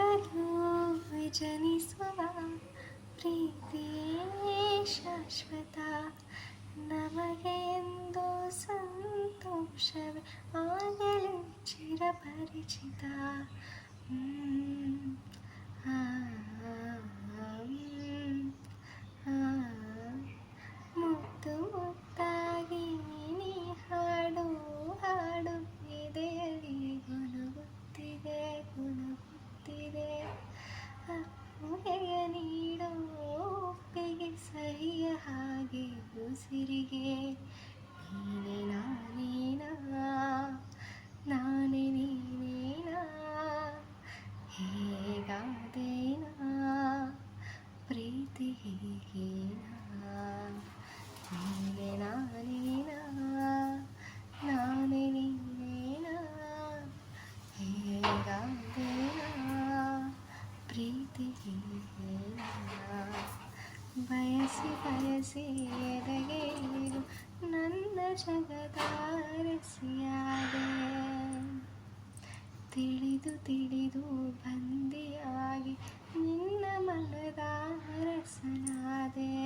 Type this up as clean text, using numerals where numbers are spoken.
ಆಗಲು ಜನಿಸುವ ಪ್ರೀತಿಯೇ ಶಾಶ್ವತ ನಮಗೆ ಎಂದು ಸಂತೋಷವೇ ಆಗಲಿ ಚಿರಪರಿಚಿತ. ಆ, ಆ, ಮುತ್ತು ಮುತ್ತಾಗಿ ನೀ ಹಾಡು ಹಾಡು ಎದೆಯಲ್ಲಿ ಗುನುಗುತ್ತಿದೆ ಗುನುಗುತ್ತಿದೆ. ಅಪ್ಪುಗೆಯ ನೀಡೋ ಒಪ್ಪಿಗೆ ಸಹಿಯ ಹಾಗೆ ಉಸಿರಿಗೆ ನೀನೆ ನಾನೇನಾ ನಾನೇ ನೀನೇನಾ ಹೇಗಾದೇನಾ ಪ್ರೀತಿ ಹೀಗೇನಾ ನೀನೆ ನಾನೇನಾ ನಾನೇ ನೀನೇನಾ ಹೇಗಾದೇನಾ ಪ್ರೀತಿ ಹೀಗೇನಾ ಬಯಸಿ ಬಯಸಿ ಎದೆಗೇರು ನನ್ನ ಜಗದ ರಸಿಯಾದೆ ತಿಳಿದು ತಿಳಿದು ಬಂದಿಯಾಗಿ ನಿನ್ನ ಮನದ ರಸನಾದೆ.